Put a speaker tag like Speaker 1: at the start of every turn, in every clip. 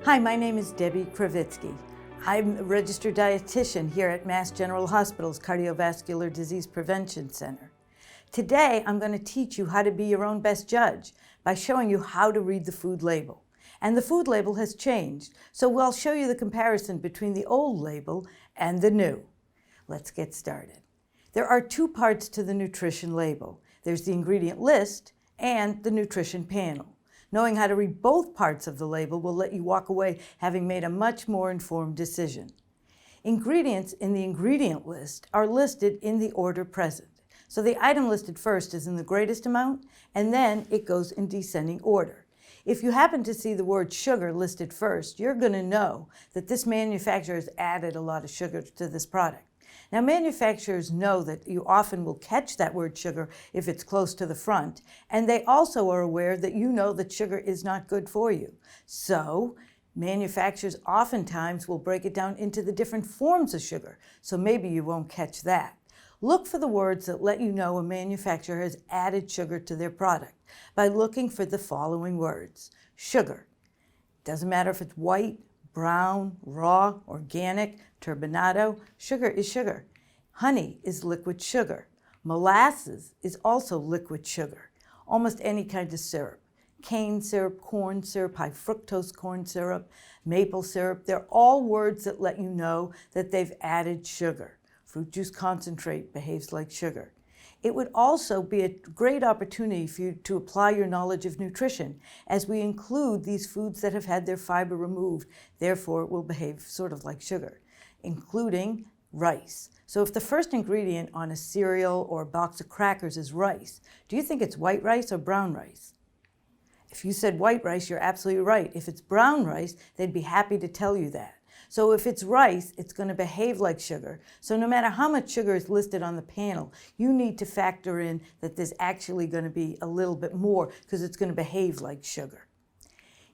Speaker 1: Hi, my name is Debbie Kravitsky. I'm a registered dietitian here at Mass General Hospital's Cardiovascular Disease Prevention Center. Today, I'm going to teach you how to be your own best judge by showing you how to read the food label. And the food label has changed, so I'll show you the comparison between the old label and the new. Let's get started. There are two parts to the nutrition label. There's the ingredient list and the nutrition panel. Knowing how to read both parts of the label will let you walk away having made a much more informed decision. Ingredients in the ingredient list are listed in the order present. So the item listed first is in the greatest amount, and then it goes in descending order. If you happen to see the word sugar listed first, you're going to know that this manufacturer has added a lot of sugar to this product. Now, manufacturers know that you often will catch that word sugar if it's close to the front, and they also are aware that you know that sugar is not good for you. So, manufacturers oftentimes will break it down into the different forms of sugar, so maybe you won't catch that. Look for the words that let you know a manufacturer has added sugar to their product by looking for the following words. Sugar. Doesn't matter if it's white, brown, raw, organic, turbinado, sugar is sugar. Honey is liquid sugar. Molasses is also liquid sugar. Almost any kind of syrup. Cane syrup, corn syrup, high fructose corn syrup, maple syrup, they're all words that let you know that they've added sugar. Fruit juice concentrate behaves like sugar. It would also be a great opportunity for you to apply your knowledge of nutrition as we include these foods that have had their fiber removed, therefore will behave sort of like sugar, including rice. So if the first ingredient on a cereal or a box of crackers is rice, do you think it's white rice or brown rice? If you said white rice, you're absolutely right. If it's brown rice, they'd be happy to tell you that. So if it's rice, it's going to behave like sugar. So no matter how much sugar is listed on the panel, you need to factor in that there's actually going to be a little bit more because it's going to behave like sugar.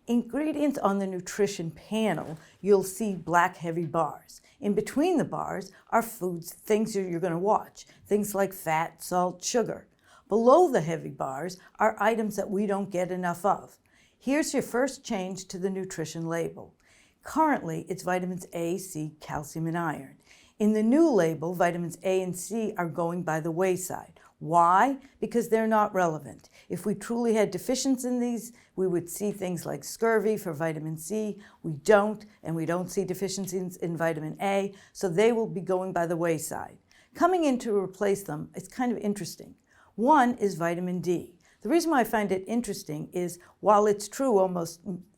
Speaker 1: Ingredients on the nutrition panel, you'll see black heavy bars. In between the bars are foods, things you're going to watch, things like fat, salt, sugar. Below the heavy bars are items that we don't get enough of. Here's your first change to the nutrition label. Currently, it's vitamins A, C, calcium, and iron. In the new label, vitamins A and C are going by the wayside. Why? Because they're not relevant. If we truly had deficiencies in these, we would see things like scurvy for vitamin C. We don't, and we don't see deficiencies in vitamin A, so they will be going by the wayside. Coming in to replace them, it's kind of interesting. One is vitamin D. The reason why I find it interesting is while it's true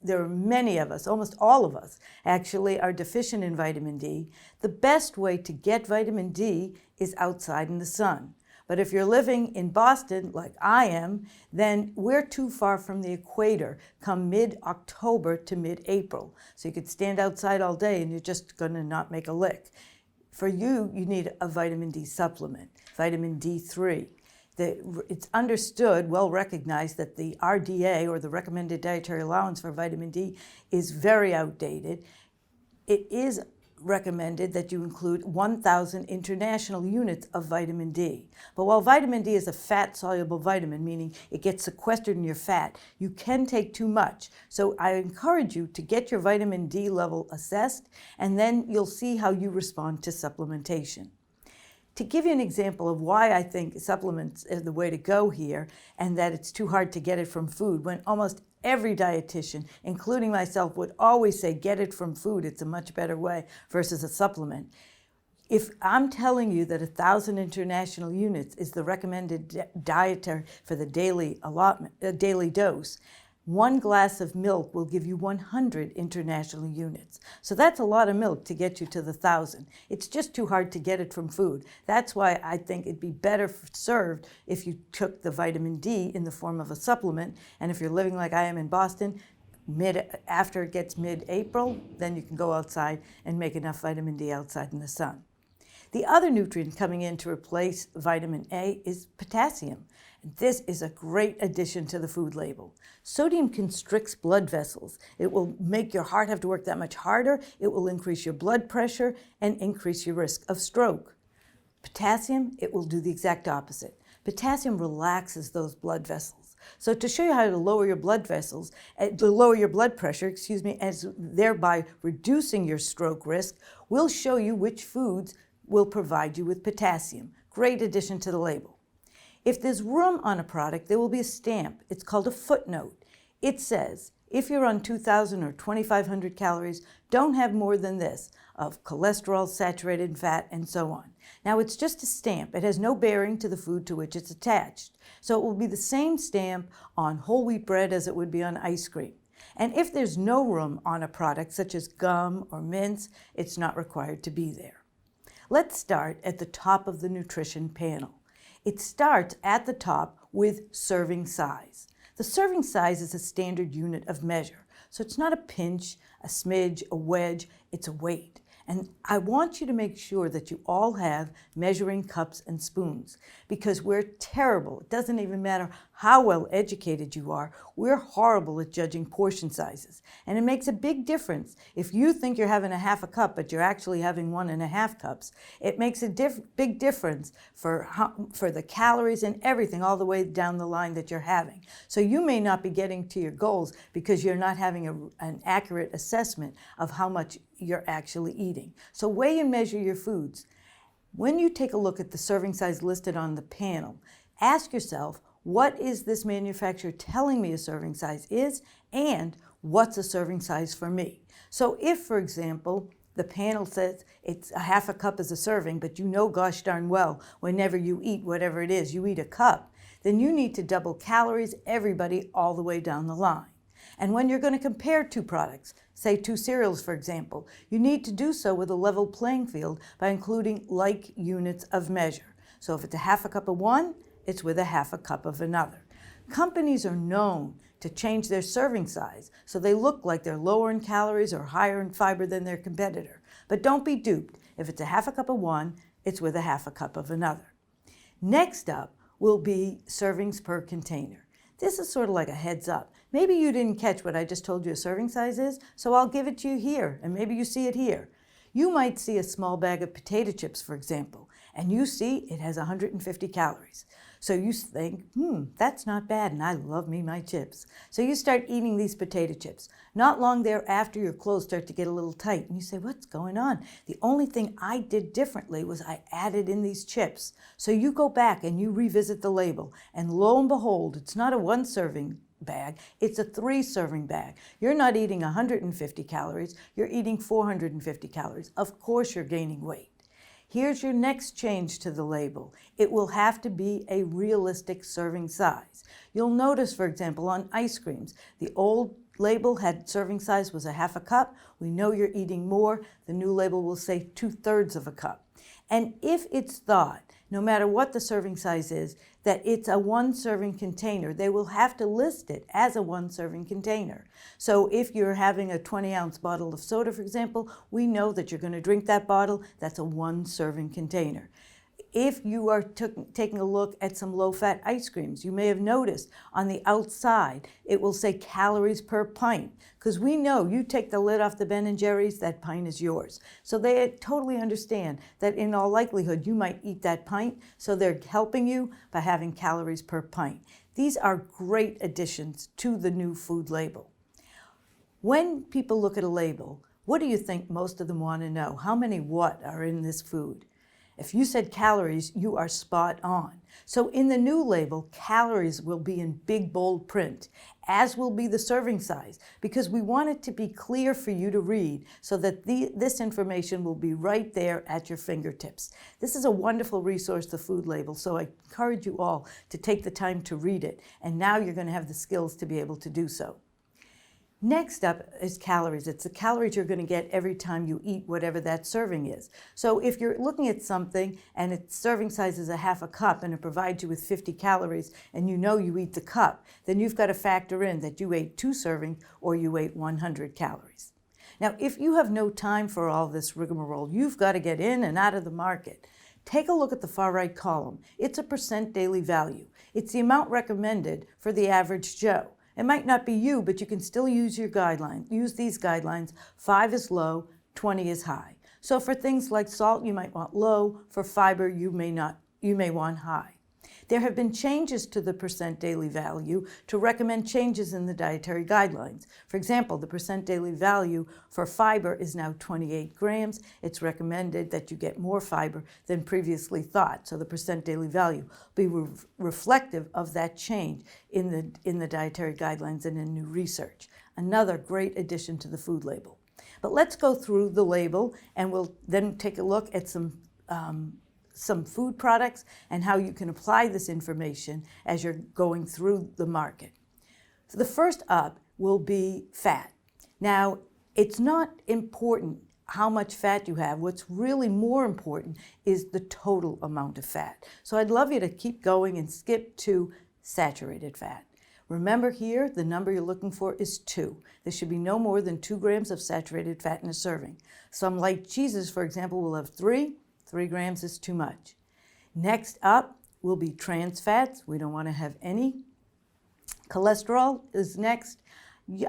Speaker 1: there are many of us, almost all of us actually are deficient in vitamin D, the best way to get vitamin D is outside in the sun. But if you're living in Boston, like I am, then we're too far from the equator come mid-October to mid-April. So you could stand outside all day and you're just going to not make a lick. For you, you need a vitamin D supplement, vitamin D3. It's understood, well recognized, that the RDA, or the recommended dietary allowance for vitamin D, is very outdated. It is recommended that you include 1,000 international units of vitamin D. But while vitamin D is a fat-soluble vitamin, meaning it gets sequestered in your fat, you can take too much. So I encourage you to get your vitamin D level assessed, and then you'll see how you respond to supplementation. To give you an example of why I think supplements are the way to go here and that it's too hard to get it from food, when almost every dietitian, including myself, would always say get it from food, it's a much better way versus a supplement. If I'm telling you that 1,000 international units is the recommended dietary for the daily dose, 1 glass of milk will give you 100 international units. So that's a lot of milk to get you to the 1,000. It's just too hard to get it from food. That's why I think it'd be better served if you took the vitamin D in the form of a supplement. And if you're living like I am in Boston, after it gets mid-April, then you can go outside and make enough vitamin D outside in the sun. The other nutrient coming in to replace vitamin A is potassium. This is a great addition to the food label. Sodium constricts blood vessels. It will make your heart have to work that much harder. It will increase your blood pressure and increase your risk of stroke. Potassium, it will do the exact opposite. Potassium relaxes those blood vessels. So to show you how to lower your blood vessels, to lower your blood pressure, as thereby reducing your stroke risk, we'll show you which foods will provide you with potassium. Great addition to the label. If there's room on a product, there will be a stamp. It's called a footnote. It says, if you're on 2,000 or 2,500 calories, don't have more than this of cholesterol, saturated fat, and so on. Now, it's just a stamp. It has no bearing to the food to which it's attached. So it will be the same stamp on whole wheat bread as it would be on ice cream. And if there's no room on a product, such as gum or mints, it's not required to be there. Let's start at the top of the nutrition panel. It starts at the top with serving size. The serving size is a standard unit of measure. So it's not a pinch, a smidge, a wedge, it's a weight. And I want you to make sure that you all have measuring cups and spoons, because we're terrible. It doesn't even matter how well educated you are. We're horrible at judging portion sizes. And it makes a big difference. If you think you're having a half a cup, but you're actually having 1.5 cups, it makes a big difference for the calories and everything all the way down the line that you're having. So you may not be getting to your goals because you're not having an accurate assessment of how much you're actually eating. So weigh and measure your foods. When you take a look at the serving size listed on the panel, ask yourself, what is this manufacturer telling me a serving size is, and what's a serving size for me? So if, for example, the panel says it's a half a cup is a serving, but you know gosh darn well whenever you eat whatever it is, you eat a cup, then you need to double calories, everybody, all the way down the line. And when you're going to compare two products, say two cereals, for example, you need to do so with a level playing field by including like units of measure. So if it's a half a cup of one, it's with a half a cup of another. Companies are known to change their serving size so they look like they're lower in calories or higher in fiber than their competitor. But don't be duped. If it's a half a cup of one, it's with a half a cup of another. Next up will be servings per container. This is sort of like a heads up. Maybe you didn't catch what I just told you a serving size is, so I'll give it to you here, and maybe you see it here. You might see a small bag of potato chips, for example, and you see it has 150 calories. So you think, that's not bad, and I love me my chips. So you start eating these potato chips. Not long thereafter, your clothes start to get a little tight, and you say, what's going on? The only thing I did differently was I added in these chips. So you go back and you revisit the label, and lo and behold, it's not a one serving bag, it's a 3-serving bag. You're not eating 150 calories, you're eating 450 calories. Of course you're gaining weight. Here's your next change to the label. It will have to be a realistic serving size. You'll notice, for example, on ice creams, the old label had serving size was a half a cup. We know you're eating more. The new label will say 2/3 of a cup. And if it's thought, no matter what the serving size is, that it's a 1-serving container, they will have to list it as a 1-serving container. So if you're having a 20-ounce bottle of soda, for example, we know that you're going to drink that bottle. That's a 1-serving container. If you are taking a look at some low-fat ice creams, you may have noticed on the outside, it will say calories per pint, because we know you take the lid off the Ben & Jerry's, that pint is yours. So they totally understand that in all likelihood, you might eat that pint, so they're helping you by having calories per pint. These are great additions to the new food label. When people look at a label, what do you think most of them want to know? How many what are in this food? If you said calories, you are spot on. So in the new label, calories will be in big, bold print, as will be the serving size, because we want it to be clear for you to read so that this information will be right there at your fingertips. This is a wonderful resource, the food label, so I encourage you all to take the time to read it, and now you're going to have the skills to be able to do so. Next up is calories. It's the calories you're going to get every time you eat whatever that serving is. So if you're looking at something and its serving size is a half a cup and it provides you with 50 calories and you know you eat the cup, then you've got to factor in that you ate 2 servings or you ate 100 calories. Now, if you have no time for all this rigmarole, you've got to get in and out of the market. Take a look at the far right column. It's a percent daily value. It's the amount recommended for the average Joe. It might not be you, but you can still use your guidelines. Use these guidelines. 5 is low, 20 is high. So for things like salt, you might want low. For fiber, you may want high. There have been changes to the percent daily value to recommend changes in the dietary guidelines. For example, the percent daily value for fiber is now 28 grams. It's recommended that you get more fiber than previously thought. So the percent daily value will be reflective of that change in the dietary guidelines and in new research. Another great addition to the food label. But let's go through the label, and we'll then take a look at some food products and how you can apply this information as you're going through the market. So the first up will be fat. Now, it's not important how much fat you have. What's really more important is the total amount of fat. So I'd love you to keep going and skip to saturated fat. Remember here, the number you're looking for is 2. There should be no more than 2 grams of saturated fat in a serving. Some light cheeses, for example, will have 3. 3 grams is too much. Next up will be trans fats. We don't want to have any. Cholesterol is next.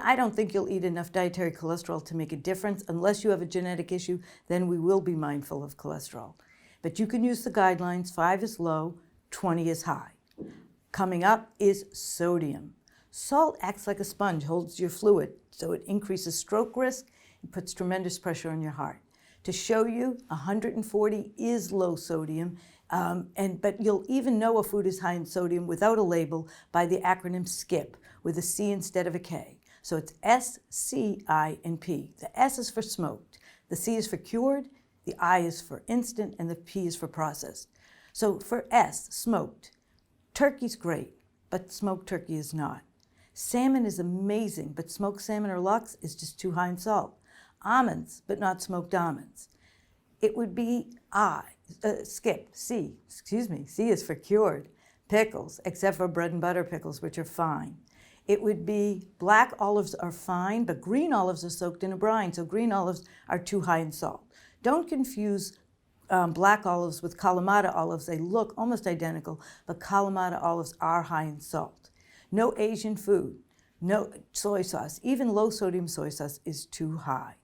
Speaker 1: I don't think you'll eat enough dietary cholesterol to make a difference. Unless you have a genetic issue, then we will be mindful of cholesterol. But you can use the guidelines. 5 is low, 20 is high. Coming up is sodium. Salt acts like a sponge, holds your fluid, so it increases stroke risk and puts tremendous pressure on your heart. To show you, 140 is low sodium, but you'll even know a food is high in sodium without a label by the acronym SKIP, with a C instead of a K. So it's S, C, I, and P. The S is for smoked, the C is for cured, the I is for instant, and the P is for processed. So for S, smoked, turkey's great, but smoked turkey is not. Salmon is amazing, but smoked salmon or lox is just too high in salt. Almonds, but not smoked almonds. It would be C is for cured. Pickles, except for bread and butter pickles, which are fine. It would be black olives are fine, but green olives are soaked in a brine, so green olives are too high in salt. Don't confuse black olives with Kalamata olives. They look almost identical, but Kalamata olives are high in salt. No Asian food, no soy sauce, even low sodium soy sauce is too high.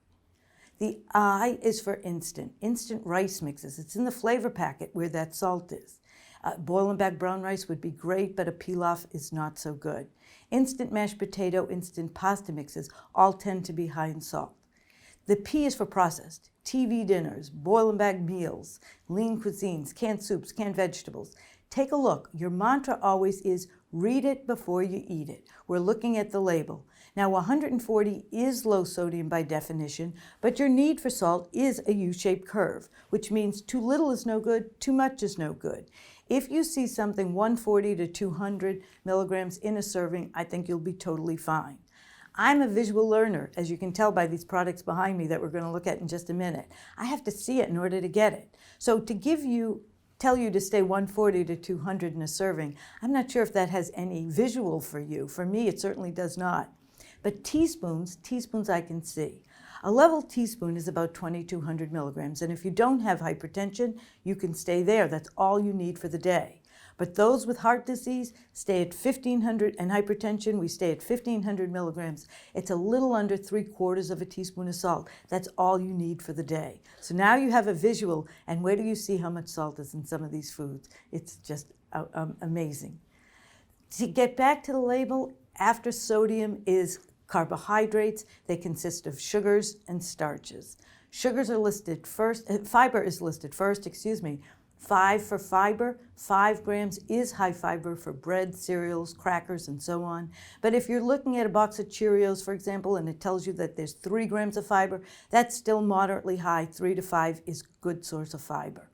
Speaker 1: The I is for instant rice mixes. It's in the flavor packet where that salt is. Boil and bag brown rice would be great, but a pilaf is not so good. Instant mashed potato, instant pasta mixes all tend to be high in salt. The P is for processed. TV dinners, boil and bag meals, lean cuisines, canned soups, canned vegetables. Take a look. Your mantra always is read it before you eat it. We're looking at the label. Now 140 is low sodium by definition, but your need for salt is a U-shaped curve, which means too little is no good, too much is no good. If you see something 140 to 200 milligrams in a serving, I think you'll be totally fine. I'm a visual learner, as you can tell by these products behind me that we're going to look at in just a minute. I have to see it in order to get it. So to tell you to stay 140 to 200 in a serving, I'm not sure if that has any visual for you. For me, it certainly does not. But teaspoons I can see. A level teaspoon is about 2,200 milligrams, and if you don't have hypertension, you can stay there. That's all you need for the day. But those with heart disease stay at 1,500, and hypertension, we stay at 1,500 milligrams. It's a little under 3/4 of a teaspoon of salt. That's all you need for the day. So now you have a visual, and where do you see how much salt is in some of these foods? It's just amazing. To get back to the label, after sodium is carbohydrates. They consist of sugars and starches. Sugars are listed first, fiber is listed first, 5 for fiber. 5 grams is high fiber for bread, cereals, crackers, and so on. But if you're looking at a box of Cheerios, for example, and it tells you that there's 3 grams of fiber, that's still moderately high. 3 to 5 is a good source of fiber.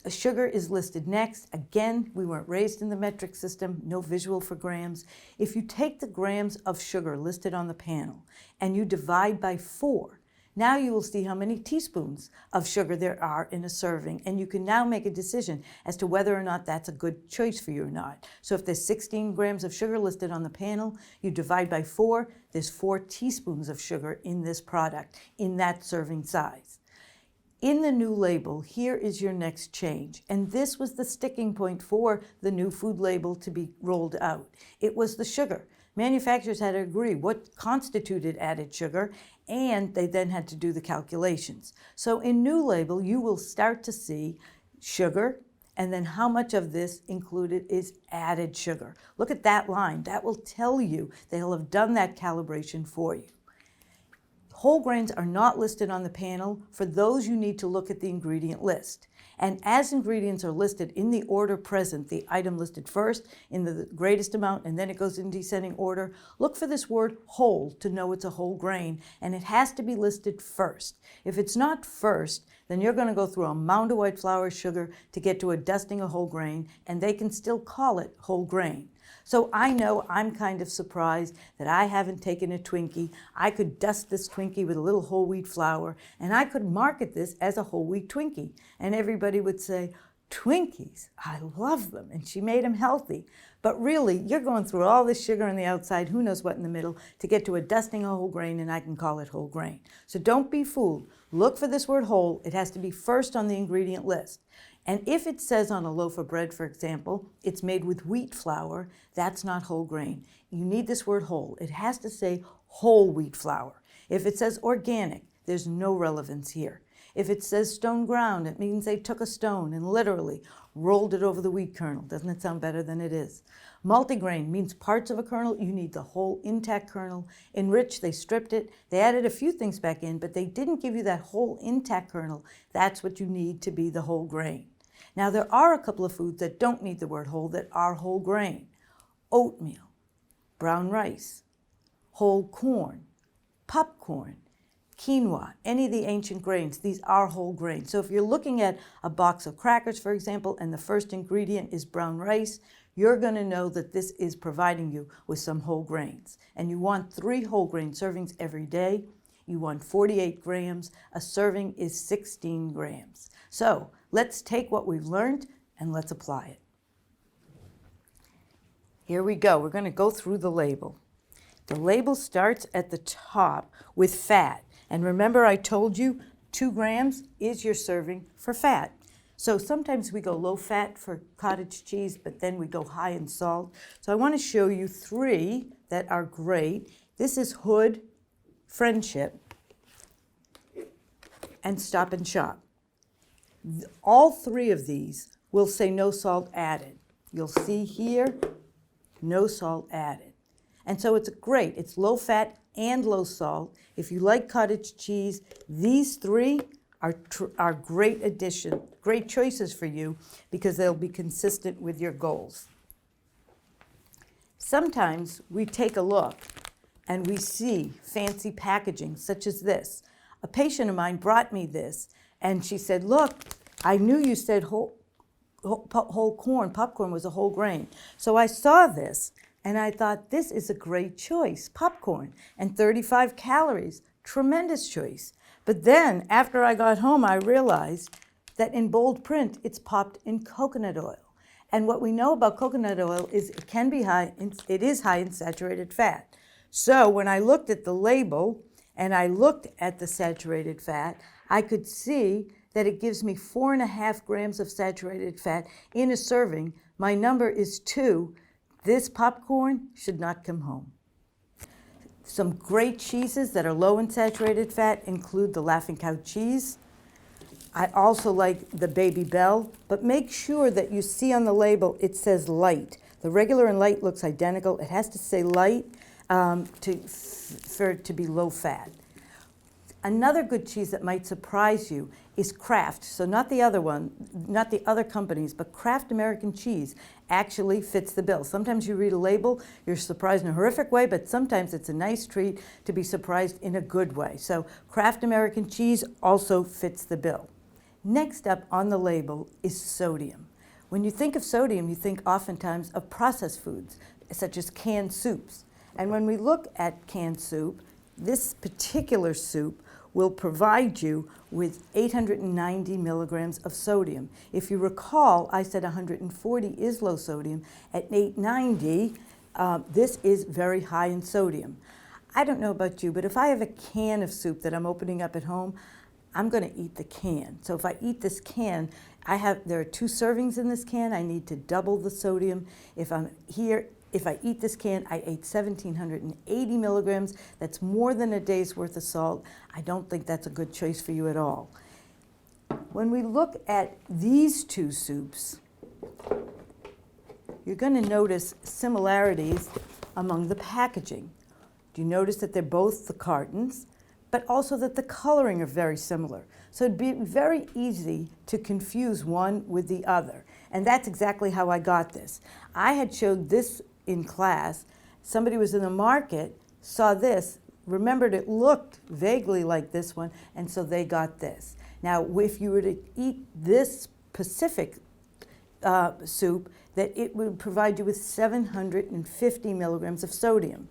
Speaker 1: Sugar is listed next. Again, we weren't raised in the metric system, no visual for grams. If you take the grams of sugar listed on the panel and you divide by 4, now you will see how many teaspoons of sugar there are in a serving, and you can now make a decision as to whether or not that's a good choice for you or not. So if there's 16 grams of sugar listed on the panel, you divide by 4, there's 4 teaspoons of sugar in this product, in that serving size. In the new label, here is your next change. And this was the sticking point for the new food label to be rolled out. It was the sugar. Manufacturers had to agree what constituted added sugar, and they then had to do the calculations. So in new label, you will start to see sugar and then how much of this included is added sugar. Look at that line. That will tell you, they'll have done that calibration for you. Whole grains are not listed on the panel. For those, you need to look at the ingredient list. And as ingredients are listed in the order present, the item listed first in the greatest amount, and then it goes in descending order, look for this word whole to know it's a whole grain, and it has to be listed first. If it's not first, then you're going to go through a mound of white flour sugar to get to a dusting of whole grain, and they can still call it whole grain. So I know I'm kind of surprised that I haven't taken a Twinkie. I could dust this Twinkie with a little whole wheat flour, and I could market this as a whole wheat Twinkie. And everybody would say, Twinkies, I love them. And she made them healthy. But really, you're going through all this sugar on the outside, who knows what in the middle, to get to a dusting of whole grain, and I can call it whole grain. So don't be fooled. Look for this word whole. It has to be first on the ingredient list. And if it says on a loaf of bread, for example, it's made with wheat flour, that's not whole grain. You need this word whole. It has to say whole wheat flour. If it says organic, there's no relevance here. If it says stone ground, it means they took a stone and literally rolled it over the wheat kernel. Doesn't it sound better than it is? Multigrain means parts of a kernel. You need the whole intact kernel. Enriched, they stripped it. They added a few things back in, but they didn't give you that whole intact kernel. That's what you need to be the whole grain. Now, there are a couple of foods that don't need the word whole that are whole grain. Oatmeal, brown rice, whole corn, popcorn, quinoa, any of the ancient grains, these are whole grains. So if you're looking at a box of crackers, for example, and the first ingredient is brown rice, you're going to know that this is providing you with some whole grains. And you want 3 whole grain servings every day. You want 48 grams. A serving is 16 grams. So let's take what we've learned and let's apply it. Here we go. We're going to go through the label. The label starts at the top with fat. And remember, I told you 2 grams is your serving for fat. So sometimes we go low fat for cottage cheese, but then we go high in salt. So I want to show you 3 that are great. This is Hood, Friendship, and Stop and Shop. All 3 of these will say no salt added. You'll see here, no salt added. And so it's great. It's low fat and low salt. If you like cottage cheese, these 3 are great addition, great choices for you because they'll be consistent with your goals. Sometimes we take a look and we see fancy packaging such as this. A patient of mine brought me this and she said, look, I knew you said whole corn, popcorn was a whole grain. So I saw this and I thought, this is a great choice, popcorn, and 35 calories, tremendous choice. But then after I got home, I realized that in bold print, it's popped in coconut oil. And what we know about coconut oil is it can be it is high in saturated fat. So when I looked at the label and I looked at the saturated fat, I could see that it gives me 4.5 grams of saturated fat in a serving. My number is 2. This popcorn should not come home. Some great cheeses that are low in saturated fat include the Laughing Cow cheese. I also like the Baby Bell, but make sure that you see on the label it says light. The regular and light looks identical. It has to say light for it to be low fat. Another good cheese that might surprise you is Kraft. So not the other one, not the other companies, but Kraft American cheese actually fits the bill. Sometimes you read a label, you're surprised in a horrific way, but sometimes it's a nice treat to be surprised in a good way. So Kraft American cheese also fits the bill. Next up on the label is sodium. When you think of sodium, you think oftentimes of processed foods, such as canned soups. And when we look at canned soup, this particular soup will provide you with 890 milligrams of sodium. If you recall, I said 140 is low sodium. At 890, this is very high in sodium. I don't know about you, but if I have a can of soup that I'm opening up at home, I'm going to eat the can. So if I eat this can, there are 2 servings in this can. I need to double the sodium. If I eat this can, I ate 1,780 milligrams. That's more than a day's worth of salt. I don't think that's a good choice for you at all. When we look at these 2 soups, you're going to notice similarities among the packaging. Do you notice that they're both the cartons, but also that the coloring are very similar? So it'd be very easy to confuse one with the other. And that's exactly how I got this. I had showed this in class. Somebody was in the market, saw this, remembered it looked vaguely like this one, and so they got this. Now, if you were to eat this Pacific soup, that it would provide you with 750 milligrams of sodium.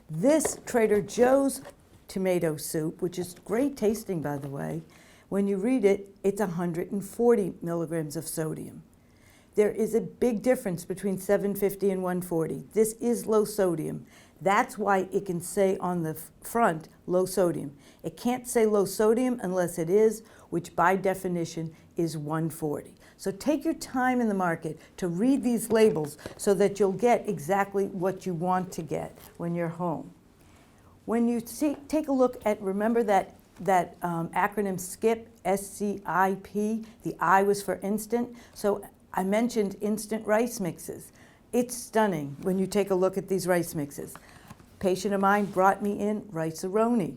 Speaker 1: This Trader Joe's tomato soup, which is great tasting, by the way, when you read it, it's 140 milligrams of sodium. There is a big difference between 750 and 140. This is low sodium. That's why it can say on the front, low sodium. It can't say low sodium unless it is, which by definition is 140. So take your time in the market to read these labels so that you'll get exactly what you want to get when you're home. When you take a look at, remember that acronym SKIP, S-C-I-P, the I was for instant. So I mentioned instant rice mixes. It's stunning when you take a look at these rice mixes. A patient of mine brought me in rice-a-roni.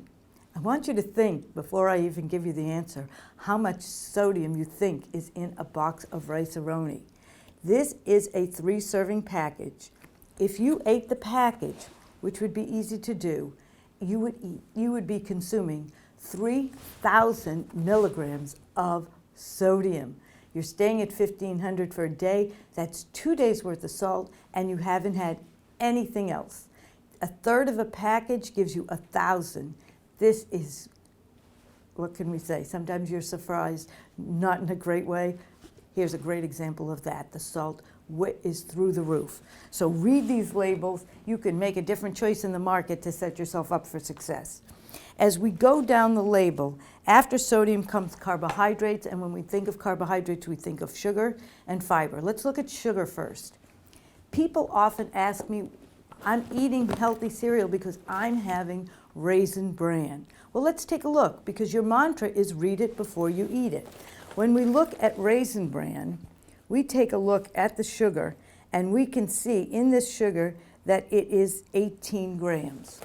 Speaker 1: I want you to think, before I even give you the answer, how much sodium you think is in a box of rice-a-roni. This is a 3-serving package. If you ate the package, which would be easy to do, you would be consuming 3,000 milligrams of sodium. You're staying at 1,500 for a day. That's 2 days worth of salt, and you haven't had anything else. A third of a package gives you 1,000. This is, what can we say? Sometimes you're surprised, not in a great way. Here's a great example of that. The salt is through the roof. So read these labels. You can make a different choice in the market to set yourself up for success. As we go down the label, after sodium comes carbohydrates, and when we think of carbohydrates, we think of sugar and fiber. Let's look at sugar first. People often ask me, I'm eating healthy cereal because I'm having Raisin Bran. Well, let's take a look, because your mantra is read it before you eat it. When we look at Raisin Bran, we take a look at the sugar, and we can see in this sugar that it is 18 grams.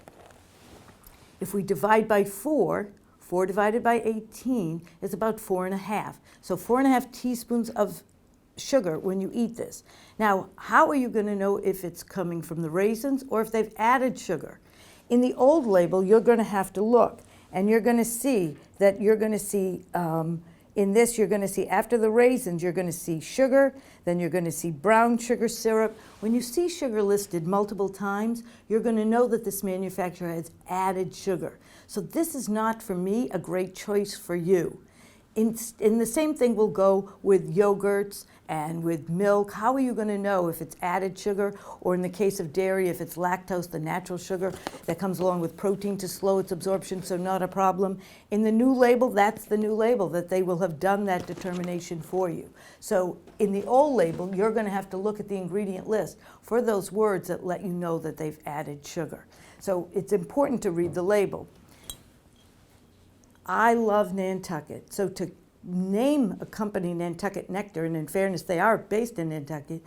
Speaker 1: If we divide by 4, 4 divided by 18 is about 4.5. So 4.5 teaspoons of sugar when you eat this. Now, how are you going to know if it's coming from the raisins or if they've added sugar? In the old label, you're going to have to look, and you're going to see that in this, you're going to see after the raisins, you're going to see sugar, then you're going to see brown sugar syrup. When you see sugar listed multiple times, you're going to know that this manufacturer has added sugar. So this is not, for me, a great choice for you. In the same thing will go with yogurts and with milk. How are you going to know if it's added sugar, or in the case of dairy, if it's lactose, the natural sugar that comes along with protein to slow its absorption, so not a problem. In the new label, that's the new label, that they will have done that determination for you. So in the old label, you're going to have to look at the ingredient list for those words that let you know that they've added sugar. So it's important to read the label. I love Nantucket. So to name a company Nantucket Nectar, and in fairness, they are based in Nantucket,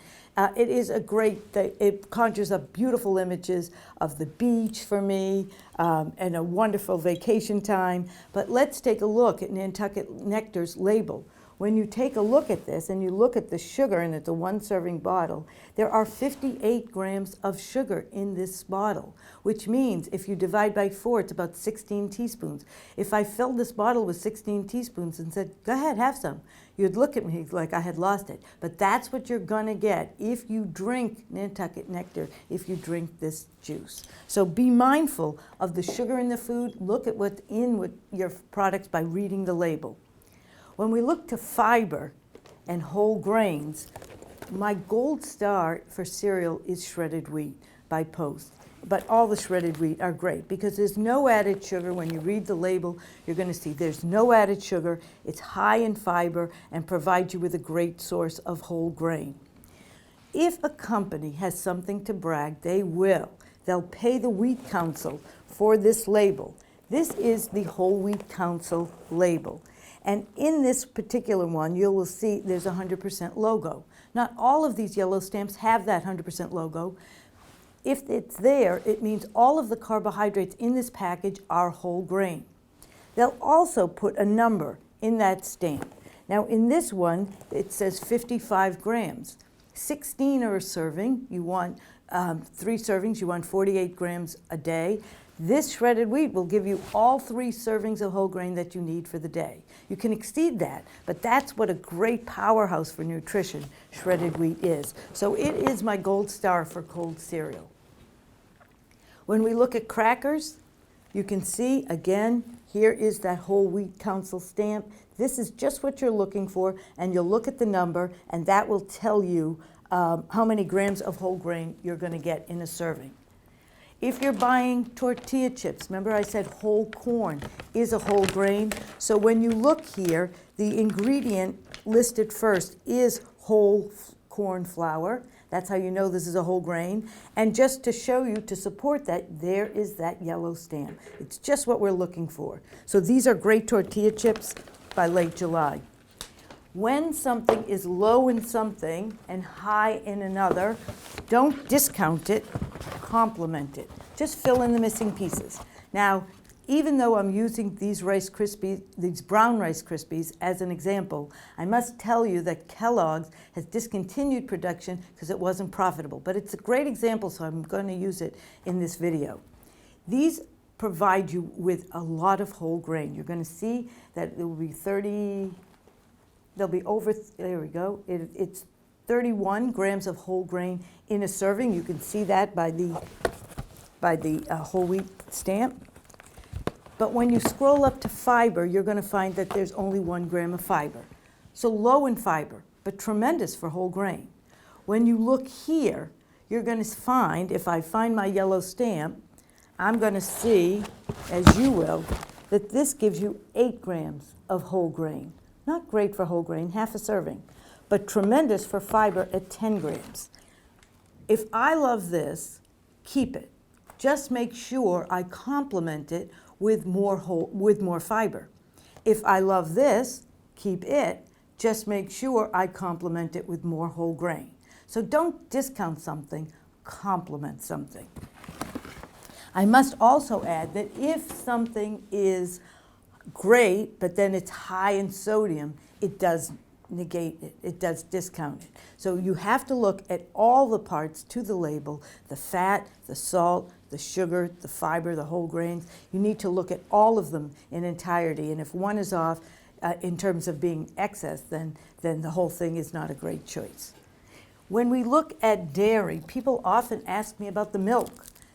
Speaker 1: it is a great, it conjures up beautiful images of the beach for me and a wonderful vacation time. But let's take a look at Nantucket Nectar's label. When you take a look at this and you look at the sugar, and it's a 1-serving bottle, there are 58 grams of sugar in this bottle, which means if you divide by 4, it's about 16 teaspoons. If I filled this bottle with 16 teaspoons and said, go ahead, have some, you'd look at me like I had lost it. But that's what you're going to get if you drink Nantucket Nectar, if you drink this juice. So be mindful of the sugar in the food. Look at what's in with your products by reading the label. When we look to fiber and whole grains, my gold star for cereal is shredded wheat by Post. But all the shredded wheat are great because there's no added sugar. When you read the label, you're going to see there's no added sugar. It's high in fiber and provides you with a great source of whole grain. If a company has something to brag, they will. They'll pay the Wheat Council for this label. This is the Whole Wheat Council label. And in this particular one, you will see there's a 100% logo. Not all of these yellow stamps have that 100% logo. If it's there, it means all of the carbohydrates in this package are whole grain. They'll also put a number in that stamp. Now in this one, it says 55 grams. 16 are a serving. You want 3 servings, you want 48 grams a day. This shredded wheat will give you all 3 servings of whole grain that you need for the day. You can exceed that, but that's what a great powerhouse for nutrition shredded wheat is. So it is my gold star for cold cereal. When we look at crackers, you can see, again, here is that whole wheat council stamp. This is just what you're looking for, and you'll look at the number, and that will tell you how many grams of whole grain you're going to get in a serving. If you're buying tortilla chips, remember I said whole corn is a whole grain. So when you look here, the ingredient listed first is whole corn flour. That's how you know this is a whole grain. And just to show you, to support that, there is that yellow stamp. It's just what we're looking for. So these are great tortilla chips by late July. When something is low in something and high in another, don't discount it, complement it. Just fill in the missing pieces. Now, even though I'm using these Rice Krispies, these brown Rice Krispies as an example, I must tell you that Kellogg's has discontinued production because it wasn't profitable. But it's a great example, so I'm going to use it in this video. These provide you with a lot of whole grain. You're going to see that it will be there we go. It's 31 grams of whole grain in a serving. You can see that by the whole wheat stamp. But when you scroll up to fiber, you're going to find that there's only 1 gram of fiber. So low in fiber, but tremendous for whole grain. When you look here, you're going to find, if I find my yellow stamp, I'm going to see, as you will, that this gives you 8 grams of whole grain. Not great for whole grain, half a serving, but tremendous for fiber at 10 grams. If I love this, keep it. Just make sure I complement it with more fiber. If I love this, keep it. Just make sure I complement it with more whole grain. So don't discount something, complement something. I must also add that if something is great, but then it's high in sodium, it does negate it. It does discount it. So you have to look at all the parts to the label, the fat, the salt, the sugar, the fiber, the whole grains. You need to look at all of them in entirety. And if one is off in terms of being excess, then the whole thing is not a great choice. When we look at dairy, people often ask me about the milk.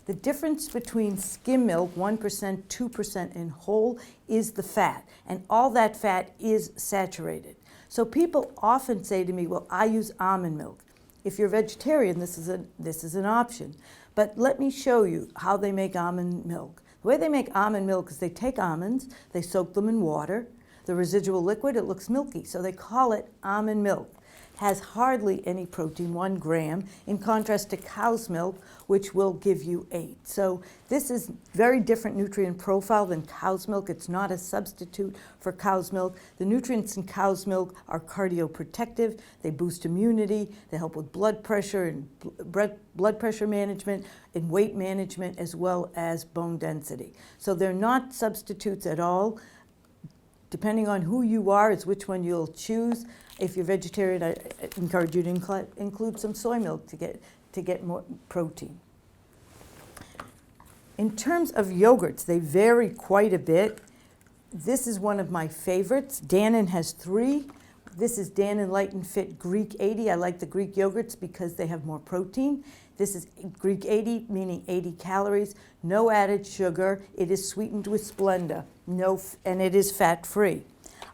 Speaker 1: The difference between skim milk, 1%, 2%, and whole, is the fat. And all that fat is saturated. So people often say to me, well, I use almond milk. If you're vegetarian, this is an option. But let me show you how they make almond milk. The way they make almond milk is they take almonds, they soak them in water. The residual liquid, it looks milky, so they call it almond milk. Has hardly any protein, 1 gram, in contrast to cow's milk, which will give you 8. So this is very different nutrient profile than cow's milk. It's not a substitute for cow's milk. The nutrients in cow's milk are cardioprotective. They boost immunity. They help with blood pressure and blood pressure management and weight management, as well as bone density. So they're not substitutes at all. Depending on who you are is which one you'll choose. If you're vegetarian, I encourage you to include some soy milk to get more protein. In terms of yogurts, they vary quite a bit. This is one of my favorites. Dannon has 3. This is Dannon Light and Fit Greek 80. I like the Greek yogurts because they have more protein. This is Greek 80, meaning 80 calories, no added sugar. It is sweetened with Splenda, and it is fat-free.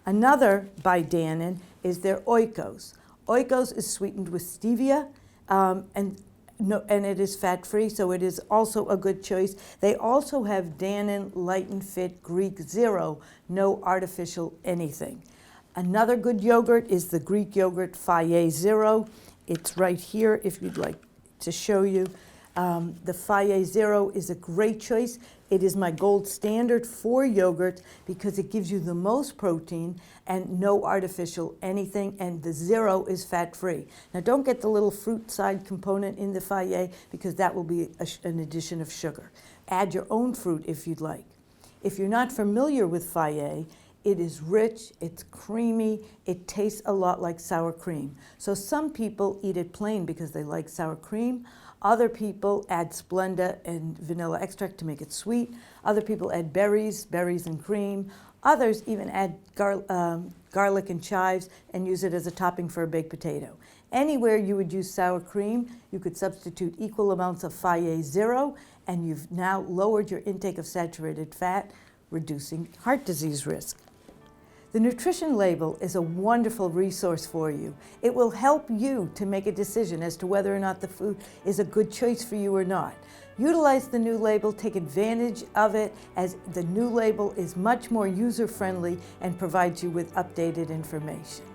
Speaker 1: Another by Dannon is their Oikos. Oikos is sweetened with stevia, and it is fat-free, so it is also a good choice. They also have Dannon Light and Fit Greek Zero, no artificial anything. Another good yogurt is the Greek yogurt Faye Zero. It's right here if you'd like to show you. The Fage Zero is a great choice. It is my gold standard for yogurt because it gives you the most protein and no artificial anything, and the zero is fat-free. Now don't get the little fruit side component in the Fage because that will be an addition of sugar. Add your own fruit if you'd like. If you're not familiar with Fage, it is rich, it's creamy, it tastes a lot like sour cream. So some people eat it plain because they like sour cream. Other people add Splenda and vanilla extract to make it sweet. Other people add berries and cream. Others even add garlic and chives and use it as a topping for a baked potato. Anywhere you would use sour cream, you could substitute equal amounts of Fage Zero, and you've now lowered your intake of saturated fat, reducing heart disease risk. The nutrition label is a wonderful resource for you. It will help you to make a decision as to whether or not the food is a good choice for you or not. Utilize the new label, take advantage of it, as the new label is much more user-friendly and provides you with updated information.